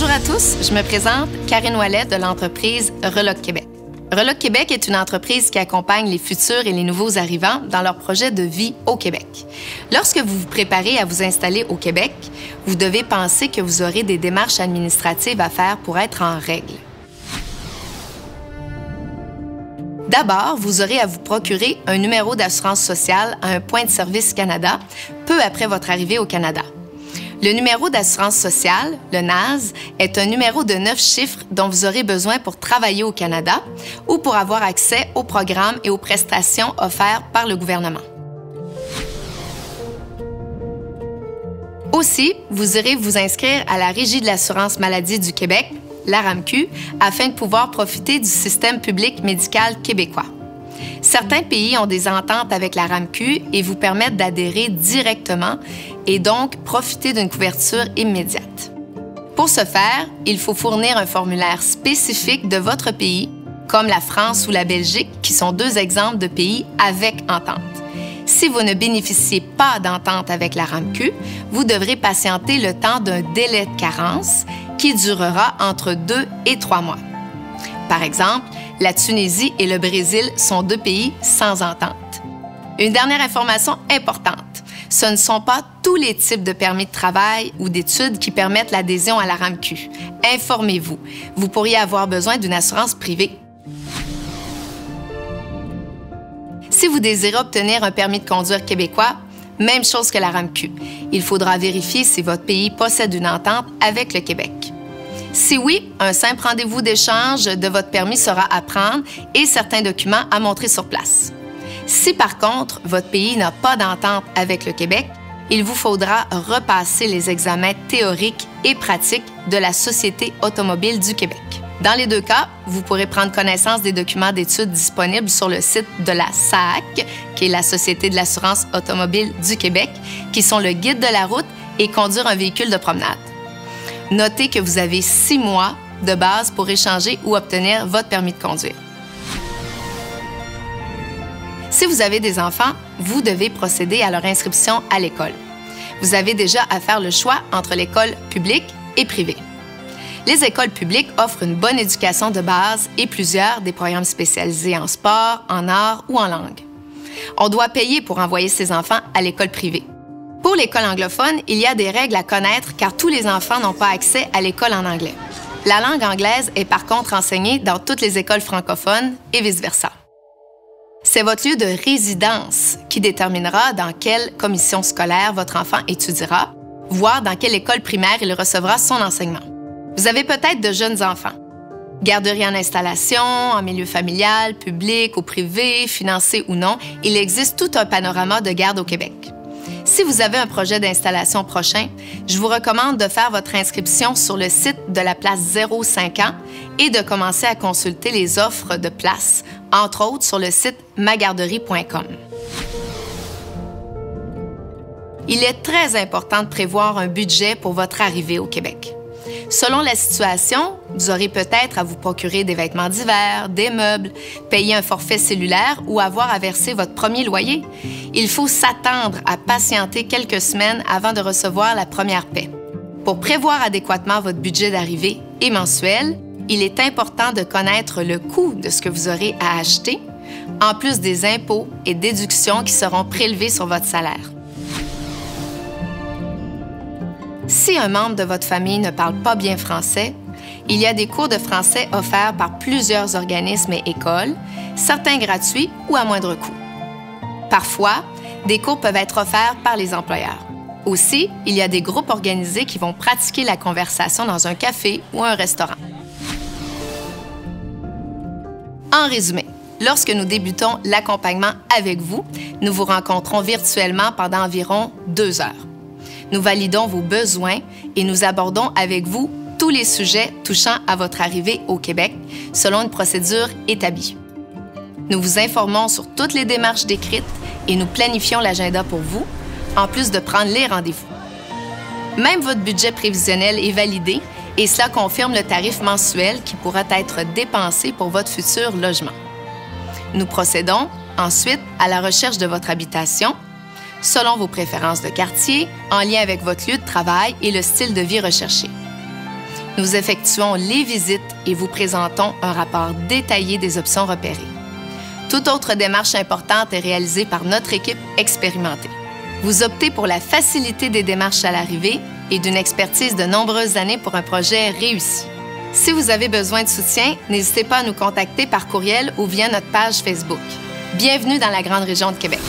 Bonjour à tous, je me présente Karine Ouellet de l'entreprise Reloc Québec. Reloc Québec est une entreprise qui accompagne les futurs et les nouveaux arrivants dans leur projet de vie au Québec. Lorsque vous vous préparez à vous installer au Québec, vous devez penser que vous aurez des démarches administratives à faire pour être en règle. D'abord, vous aurez à vous procurer un numéro d'assurance sociale à un point de service Canada peu après votre arrivée au Canada. Le numéro d'assurance sociale, le NAS, est un numéro de 9 chiffres dont vous aurez besoin pour travailler au Canada ou pour avoir accès aux programmes et aux prestations offerts par le gouvernement. Aussi, vous irez vous inscrire à la Régie de l'assurance maladie du Québec, la RAMQ, afin de pouvoir profiter du système public médical québécois. Certains pays ont des ententes avec la RAMQ et vous permettent d'adhérer directement et donc profiter d'une couverture immédiate. Pour ce faire, il faut fournir un formulaire spécifique de votre pays, comme la France ou la Belgique, qui sont deux exemples de pays avec entente. Si vous ne bénéficiez pas d'entente avec la RAMQ, vous devrez patienter le temps d'un délai de carence qui durera entre 2 et 3 mois. Par exemple, la Tunisie et le Brésil sont deux pays sans entente. Une dernière information importante. Ce ne sont pas tous les types de permis de travail ou d'études qui permettent l'adhésion à la RAMQ. Informez-vous. Vous pourriez avoir besoin d'une assurance privée. Si vous désirez obtenir un permis de conduire québécois, même chose que la RAMQ. Il faudra vérifier si votre pays possède une entente avec le Québec. Si oui, un simple rendez-vous d'échange de votre permis sera à prendre et certains documents à montrer sur place. Si par contre, votre pays n'a pas d'entente avec le Québec, il vous faudra repasser les examens théoriques et pratiques de la Société automobile du Québec. Dans les deux cas, vous pourrez prendre connaissance des documents d'études disponibles sur le site de la SAAQ, qui est la Société de l'assurance automobile du Québec, qui sont le guide de la route et conduire un véhicule de promenade. Notez que vous avez 6 mois de base pour échanger ou obtenir votre permis de conduire. Si vous avez des enfants, vous devez procéder à leur inscription à l'école. Vous avez déjà à faire le choix entre l'école publique et privée. Les écoles publiques offrent une bonne éducation de base et plusieurs des programmes spécialisés en sport, en arts ou en langue. On doit payer pour envoyer ses enfants à l'école privée. Pour l'école anglophone, il y a des règles à connaître car tous les enfants n'ont pas accès à l'école en anglais. La langue anglaise est par contre enseignée dans toutes les écoles francophones et vice-versa. C'est votre lieu de résidence qui déterminera dans quelle commission scolaire votre enfant étudiera, voire dans quelle école primaire il recevra son enseignement. Vous avez peut-être de jeunes enfants. Garderie en installation, en milieu familial, public ou privé, financé ou non, il existe tout un panorama de garde au Québec. Si vous avez un projet d'installation prochain, je vous recommande de faire votre inscription sur le site de la place 0-5 ans et de commencer à consulter les offres de places, entre autres sur le site magarderie.com. Il est très important de prévoir un budget pour votre arrivée au Québec. Selon la situation, vous aurez peut-être à vous procurer des vêtements d'hiver, des meubles, payer un forfait cellulaire ou avoir à verser votre premier loyer. Il faut s'attendre à patienter quelques semaines avant de recevoir la première paie. Pour prévoir adéquatement votre budget d'arrivée et mensuel, il est important de connaître le coût de ce que vous aurez à acheter, en plus des impôts et déductions qui seront prélevés sur votre salaire. Si un membre de votre famille ne parle pas bien français, il y a des cours de français offerts par plusieurs organismes et écoles, certains gratuits ou à moindre coût. Parfois, des cours peuvent être offerts par les employeurs. Aussi, il y a des groupes organisés qui vont pratiquer la conversation dans un café ou un restaurant. En résumé, lorsque nous débutons l'accompagnement avec vous, nous vous rencontrons virtuellement pendant environ 2 heures. Nous validons vos besoins et nous abordons avec vous tous les sujets touchant à votre arrivée au Québec selon une procédure établie. Nous vous informons sur toutes les démarches décrites et nous planifions l'agenda pour vous, en plus de prendre les rendez-vous. Même votre budget prévisionnel est validé et cela confirme le tarif mensuel qui pourra être dépensé pour votre futur logement. Nous procédons ensuite à la recherche de votre habitation, selon vos préférences de quartier, en lien avec votre lieu de travail et le style de vie recherché. Nous effectuons les visites et vous présentons un rapport détaillé des options repérées. Toute autre démarche importante est réalisée par notre équipe expérimentée. Vous optez pour la facilité des démarches à l'arrivée et d'une expertise de nombreuses années pour un projet réussi. Si vous avez besoin de soutien, n'hésitez pas à nous contacter par courriel ou via notre page Facebook. Bienvenue dans la grande région de Québec.